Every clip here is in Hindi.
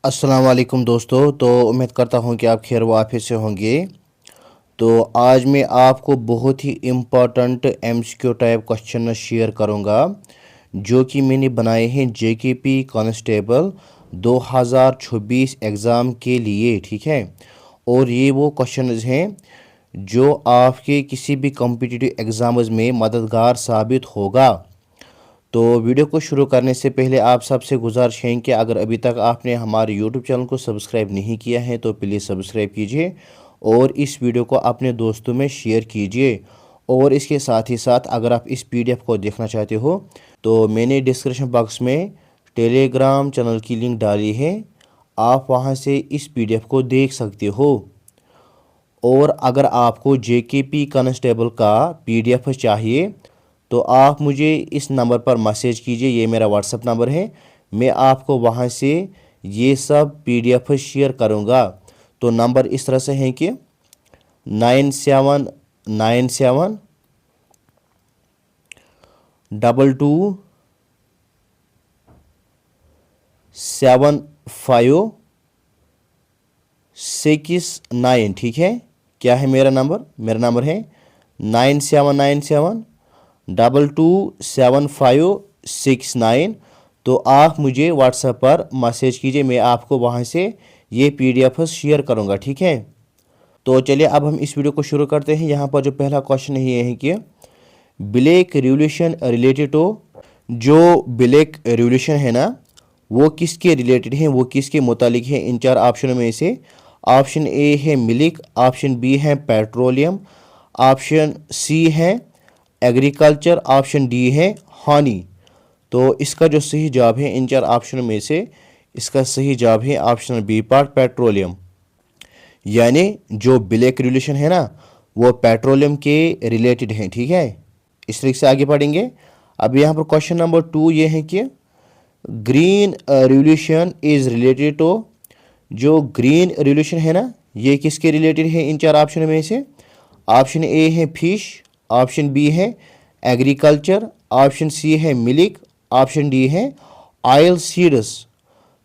अस्सलाम वालेकुम दोस्तों। तो उम्मीद करता हूँ कि आप खैर वाफियत से होंगे। तो आज मैं आपको बहुत ही important MCQ type question share करूँगा जो कि मैंने बनाए हैं जेकेपी कांस्टेबल 2026 एग्ज़ाम के लिए। ठीक है, और ये वो क्वेश्चंस हैं जो आपके किसी भी कॉम्पिटिटिव एग्ज़ाम्स में मददगार साबित होगा। तो वीडियो को शुरू करने से पहले आप सबसे गुजारिश है कि अगर अभी तक आपने हमारे यूट्यूब चैनल को सब्सक्राइब नहीं किया है तो प्लीज़ सब्सक्राइब कीजिए और इस वीडियो को अपने दोस्तों में शेयर कीजिए। और इसके साथ ही साथ अगर आप इस पीडीएफ को देखना चाहते हो तो मैंने डिस्क्रिप्शन बॉक्स में टेलीग्राम चैनल की लिंक डाली है, आप वहां से इस पीडीएफ को देख सकते हो। और अगर आपको जेकेपी कांस्टेबल का पीडीएफ चाहिए तो आप मुझे इस नंबर पर मैसेज कीजिए, ये मेरा व्हाट्सअप नंबर है। मैं आपको वहाँ से ये सब पीडीएफ शेयर करूँगा। तो नंबर इस तरह से है कि 9797227569। ठीक है, क्या है मेरा नंबर? मेरा नंबर है 9797227569। तो आप मुझे व्हाट्सएप पर मैसेज कीजिए, मैं आपको वहाँ से ये पीडीएफ शेयर करूँगा। ठीक है, तो चलिए अब हम इस वीडियो को शुरू करते हैं। यहाँ पर जो पहला क्वेश्चन है ये है कि ब्लैक रिवॉल्यूशन रिलेटेड टू, जो ब्लैक रिवॉल्यूशन है ना वो किसके रिलेटेड है, वो किसके मुतालिक है? इन चार ऑप्शनों में से ऑप्शन ए है मिल्क, ऑप्शन बी है पेट्रोलियम, ऑप्शन सी है एग्रीकल्चर, ऑप्शन डी है हनी। तो इसका जो सही जवाब है इन चार ऑप्शनों में से इसका सही जवाब है ऑप्शन बी पार्ट पेट्रोलियम। यानी जो ब्लैक रिवॉल्यूशन है ना वो पेट्रोलियम के रिलेटेड है। ठीक है, इस तरीके से आगे बढ़ेंगे। अब यहाँ पर क्वेश्चन नंबर 2 ये है कि green revolution is related to, जो ग्रीन रिवॉल्यूशन है ना ये किसके रिलेटेड है? इन चार ऑप्शन में से ऑप्शन ए है फिश, ऑप्शन बी है एग्रीकल्चर, ऑप्शन सी है मिल्क, ऑप्शन डी है ऑयल सीड्स।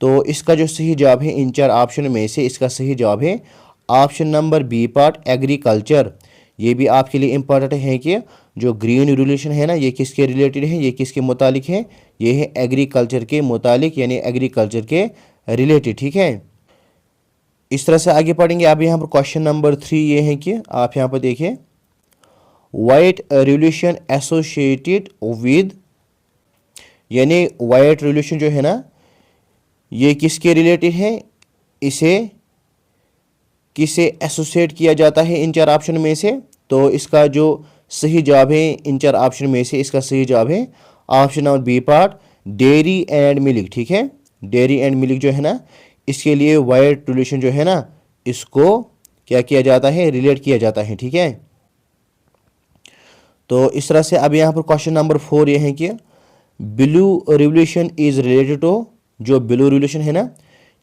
तो इसका जो सही जवाब है इन चार ऑप्शन में से इसका सही जवाब है option number B part agriculture. ये भी आपके लिए इम्पोर्टेंट है कि जो ग्रीन रिवॉल्यूशन है ना ये किसके रिलेटेड है, ये किसके मुतालिक है? ये है एग्रीकल्चर के मुतालिक, यानी एग्रीकल्चर के रिलेटेड। ठीक है, इस तरह से आगे पढ़ेंगे। अब यहाँ पर क्वेश्चन नंबर 3 ये है कि आप यहाँ पर देखिए वाइट रिवॉल्यूशन एसोसिएटेड विद, यानी वाइट रिवॉल्यूशन जो है ना ये किसके रिलेटेड है, इसे किसे एसोसिएट किया जाता है इन चार ऑप्शन में से? तो इसका जो सही जवाब है इन चार ऑप्शन में से इसका सही जवाब है option number B part dairy and milk. ठीक है, डेयरी एंड मिल्क जो है ना इसके लिए वाइट रिवॉल्यूशन जो है ना इसको क्या किया जाता है, रिलेट किया जाता है। ठीक है, तो इस तरह से अब यहाँ पर क्वेश्चन नंबर 4 ये है कि blue revolution is related to, जो ब्लू रिवॉल्यूशन है ना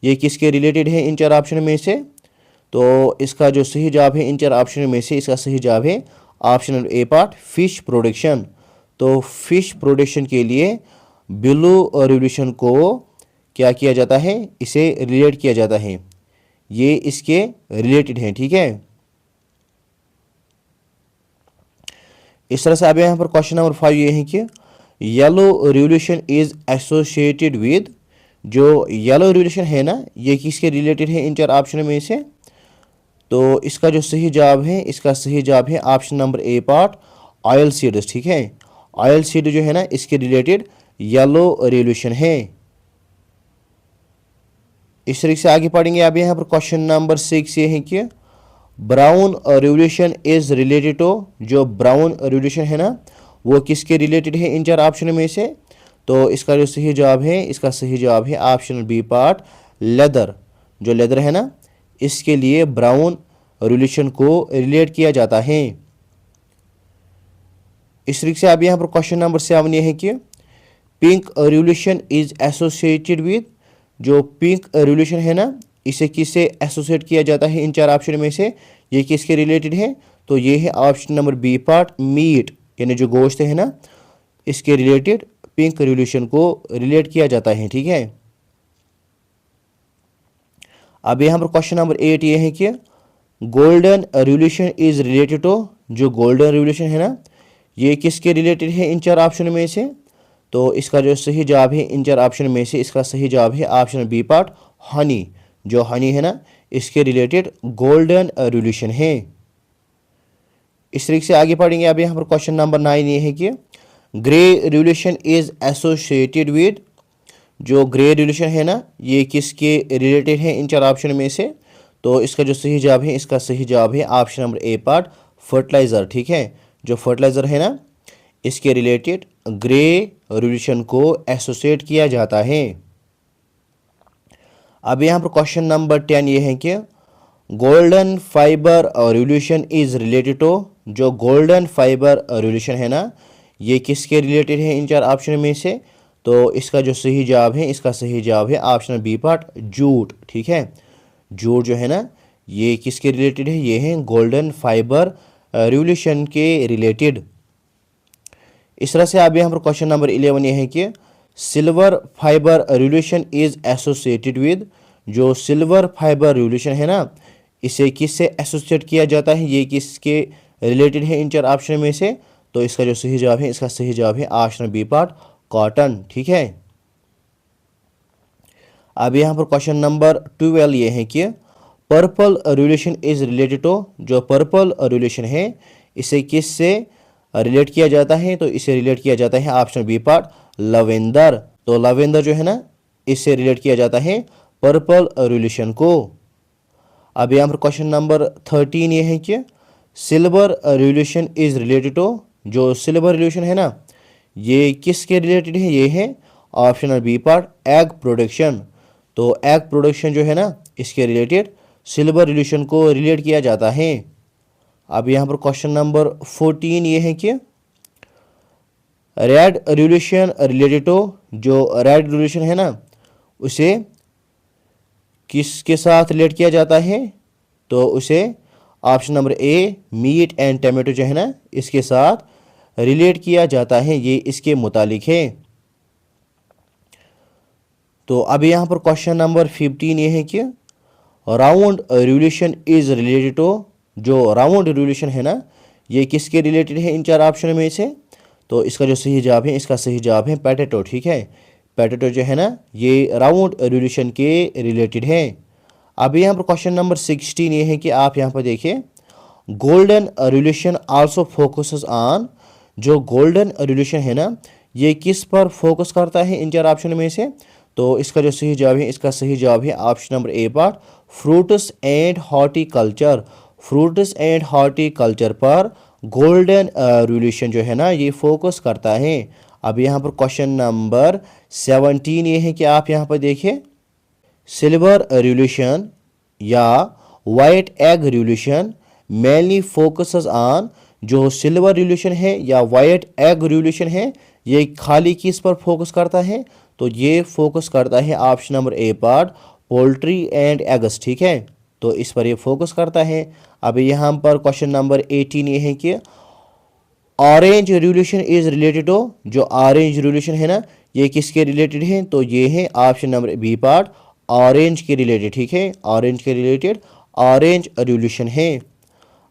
ये किसके रिलेटेड है इन चार ऑप्शन में से? तो इसका जो सही जवाब है इन चार ऑप्शन में से इसका सही जवाब है option number A part fish production. तो फिश प्रोडक्शन के लिए ब्लू रिवॉल्यूशन को क्या किया जाता है, इसे रिलेट किया जाता है, ये इसके रिलेटेड है। ठीक है, इस तरह से अब यहाँ पर क्वेश्चन नंबर 5 ये है कि yellow revolution is associated with, जो येलो रिवॉल्यूशन है ना ये किसके रिलेटेड है इन चार ऑप्शन में से? तो इसका जो सही जवाब है इसका सही जवाब है option number A part oil seeds. ठीक है, ऑयल सीड जो है ना इसके रिलेटेड येलो रिवॉल्यूशन है। इस तरीके से आगे पढ़ेंगे। अब यहाँ पर क्वेश्चन नंबर 6 ये है कि brown revolution is related to, जो ब्राउन रिवॉल्यूशन है ना वो किसके रिलेटेड है इन चार ऑप्शन में से? तो इसका जो सही जवाब है इसका सही जवाब है ऑप्शन बी पार्ट लेदर। जो लेदर है ना इसके लिए ब्राउन रिवॉल्यूशन को रिलेट किया जाता है। इस तरीके से अब यहाँ पर क्वेश्चन नंबर 7 ये है कि pink revolution is associated with, जो पिंक रिवॉल्यूशन है ना इसे किससे एसोसिएट किया जाता है इन चार ऑप्शन में से? ये किसके रिलेटेड है? तो ये है option number B part meat, यानी जो गोश्त है ना इसके रिलेटेड पिंक रिवॉल्यूशन को रिलेट किया जाता है। ठीक है, अब यहाँ पर क्वेश्चन नंबर 8 ये है कि golden revolution is related to, जो गोल्डन रिवोल्यूशन है ना, ये किसके रिलेटेड है इन चार ऑप्शन में से? तो इसका जो सही जवाब है इन चार ऑप्शन में से, इसका सही जवाब है ऑप्शन बी पार्ट, हनी। जो हनी है ना, इसके रिलेटेड गोल्डन रिवोल्यूशन है। इस तरीके से आगे पढ़ेंगे। अब यहाँ पर क्वेश्चन नंबर 9 ये है कि grey revolution is associated with, जो ग्रे रिवोल्यूशन है ना, ये किसके रिलेटेड है इन चार ऑप्शन में से? तो इसका जो सही जवाब है, इसका सही जवाब है option number A part, fertiliser. ठीक है, जो फर्टिलाइज़र है ना, इसके रिलेटेड ग्रे रिवोल्यूशन को एसोसिएट किया जाता है। अब यहाँ पर क्वेश्चन नंबर 10 ये है कि golden fibre revolution is related to, जो गोल्डन फाइबर रिवोल्यूशन है ना, ये किसके रिलेटेड है इन चार ऑप्शन में से? तो इसका जो सही जवाब है, इसका सही जवाब है ऑप्शन बी पार्ट, जूट। ठीक है, जूट जो है ना, ये किसके रिलेटेड है? ये है गोल्डन फाइबर रिवोल्यूशन के रिलेटेड। इस तरह से अब यहाँ पर क्वेश्चन नंबर 11 ये है कि silver fibre revolution is associated with, जो सिल्वर फाइबर रिवोल्यूशन है ना, इसे किससे एसोसिएट किया जाता है? ये किसके रिलेटेड है इन चार ऑप्शन में से? तो इसका जो सही जवाब है, इसका सही जवाब है ऑप्शन बी पार्ट, कॉटन। ठीक है, अब यहाँ पर क्वेश्चन नंबर 12 ये है कि purple revolution is related to, जो पर्पल रिवोल्यूशन है इसे किससे रिलेट किया जाता है? तो इसे रिलेट किया जाता है ऑप्शन बी पार्ट, लवेंदर। तो लवेंदर जो है ना, इससे रिलेट किया जाता है पर्पल रिवोल्यूशन को। अब यहाँ पर क्वेश्चन नंबर 13 ये है कि silver revolution is related to, जो सिल्वर रिवोल्यूशन है ना, ये किसके रिलेटेड है? ये है option B part, egg production. तो एग प्रोडक्शन जो है ना, इसके रिलेटेड सिल्वर रिवोल्यूशन को रिलेट किया जाता है। अब यहाँ पर क्वेश्चन नंबर 14 ये है कि रेड रिवोल्यूशन रिलेटेड टू, जो रेड रिवोल्यूशन है ना, उसे किसके साथ रिलेट किया जाता है? तो उसे option number A, meat and tomato जो है ना, इसके साथ रिलेट किया जाता है, ये इसके मुतालिक है। तो अब यहाँ पर क्वेश्चन नंबर 15 ये है कि round revolution is related to, जो राउंड रिवोल्यूशन है ना, ये किसके रिलेटेड है इन चार ऑप्शन में से? तो इसका जो सही जवाब है, इसका सही जवाब है पोटैटो। ठीक है, पोटैटो जो है ना, ये राउंड रिवोल्यूशन के रिलेटेड है। अब यहाँ पर क्वेश्चन नंबर 16 ये है कि आप यहाँ पर देखिए, golden revolution also focuses on, जो गोल्डन रिवोल्यूशन है ना, ये किस पर फोकस करता है इन चार ऑप्शन में से? तो इसका जो सही जवाब है, इसका सही जवाब है option number A part, fruits and horticulture. Fruits and horticulture पर गोल्डन रिवोल्यूशन जो है ना, ये फोकस करता है। अब यहाँ पर क्वेश्चन नंबर 17 ये है कि आप यहाँ पर देखिए, सिल्वर रिवोल्यूशन या white egg revolution mainly focuses on, जो सिल्वर रिवोल्यूशन है या वाइट एग रिवोल्यूशन है, ये खाली किस पर फोकस करता है? तो ये फोकस करता है option number A part, poultry and eggs. ठीक है, तो इस पर ये फोकस करता है। अब यहाँ पर क्वेश्चन नंबर 18 ये है कि orange revolution is related to, जो ऑरेंज रिवोल्यूशन है ना, ये किसके रिलेटेड है? तो ये है option number B part, orange के रिलेटेड। ठीक है, ऑरेंज के रिलेटेड ऑरेंज रिवोल्यूशन है।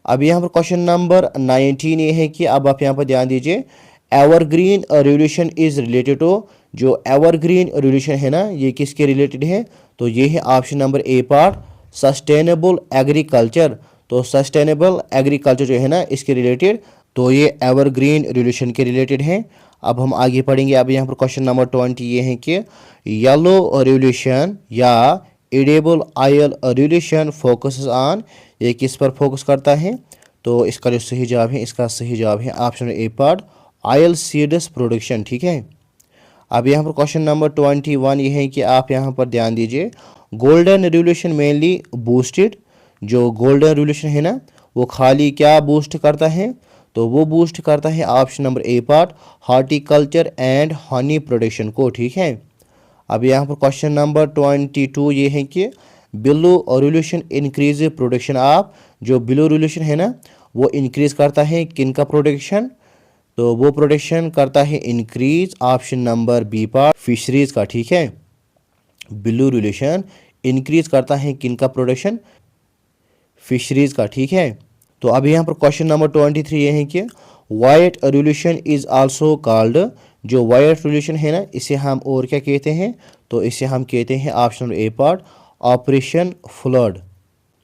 अब यहाँ पर क्वेश्चन नंबर 19 ये है कि अब आप यहाँ पर ध्यान दीजिए, evergreen revolution is related to, जो एवरग्रीन रिवोल्यूशन है ना, ये किसके रिलेटेड है? तो ये है option number A part, sustainable agriculture. तो सस्टेनेबल एग्रीकल्चर जो है ना, इसके रिलेटेड, तो ये एवरग्रीन रिवोल्यूशन के रिलेटेड है। अब हम आगे पढ़ेंगे। अब यहाँ पर क्वेश्चन नंबर 20 ये है कि येलो रिवोल्यूशन या edible oil revolution focuses on, ये किस पर फोकस करता है? तो इसका जो सही जवाब है, इसका सही जवाब है option A part, oil seeds production. ठीक है, अब यहाँ पर क्वेश्चन नंबर 21 ये है कि आप यहाँ पर ध्यान दीजिए, गोल्डन रिवोल्यूशन मेनली बूस्टेड, जो गोल्डन रिवोल्यूशन है ना, वो खाली क्या बूस्ट करता है? तो वो बूस्ट करता है option number A part, horticulture and honey production को। ठीक है, अब यहाँ पर क्वेश्चन नंबर 22 ये है कि blue revolution increase production of, जो ब्लू रिवोल्यूशन है ना, वो इंक्रीज करता है किन का प्रोडक्शन? तो वो प्रोडक्शन करता है increase option number B part, fisheries का। ठीक है, ब्लू रिवोल्यूशन इंक्रीज करता है किन का प्रोडक्शन, फिशरीज का, ठीक है। तो अब यहाँ पर क्वेश्चन नंबर 23 ये है कि white revolution is also called, जो वाइट रेवोल्यूशन है ना, इसे हम और क्या कहते हैं, तो इसे हम कहते हैं option A part operation flood.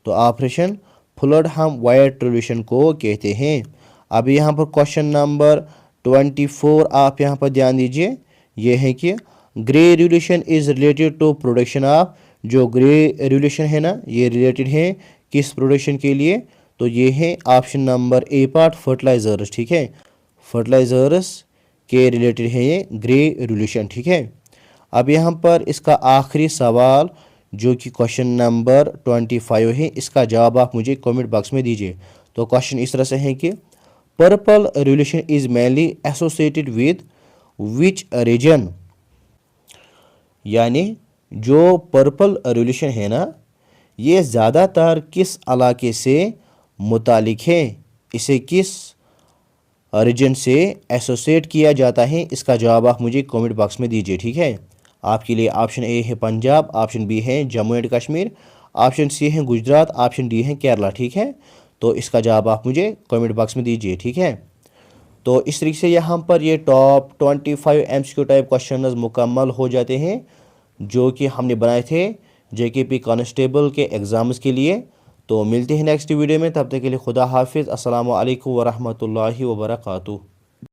तो ऑपरेशन फ्लड हम वाइट रेवोल्यूशन को कहते हैं। अब यहाँ पर क्वेश्चन नंबर 24 आप यहाँ पर ध्यान दीजिए, ये है कि grey revolution is related to production of, जो ग्रे रेवोल्यूशन है ना, ये रिलेटेड है किस प्रोडक्शन के लिए, तो ये है option number A part fertilisers, ठीक है। फर्टिलाइजर्स के रिलेटेड है ये ग्रे रेवोल्यूशन, ठीक है। अब यहाँ पर इसका आखिरी सवाल जो कि क्वेश्चन नंबर 25 है, इसका जवाब आप मुझे कमेंट बॉक्स में दीजिए। तो क्वेश्चन इस तरह से है कि purple revolution is mainly associated with which region, यानी जो पर्पल रेवोल्यूशन है ना, ये ज़्यादातर किस इलाके से मुतालिक है, इसे किस रीजन से एसोसिएट किया जाता है, इसका जवाब आप मुझे कमेंट बॉक्स में दीजिए, ठीक है। आपके लिए ऑप्शन ए है पंजाब, ऑप्शन बी है Jammu and Kashmir, option C है गुजरात, ऑप्शन डी है केरला, ठीक है। तो इसका जवाब आप मुझे कमेंट बॉक्स में दीजिए, ठीक है। तो इस तरीके से यहाँ पर ये टॉप 25 MCQ टाइप क्वेश्चन मुकम्मल हो जाते हैं जो कि हमने बनाए थे JKP कांस्टेबल के एग्ज़ाम्स के लिए। तो मिलते हैं नेक्स्ट वीडियो में, तब तक के लिए खुदा हाफिज़। अस्सलामु अलैकुम वरहमतुल्लाहि वबरकातुहू।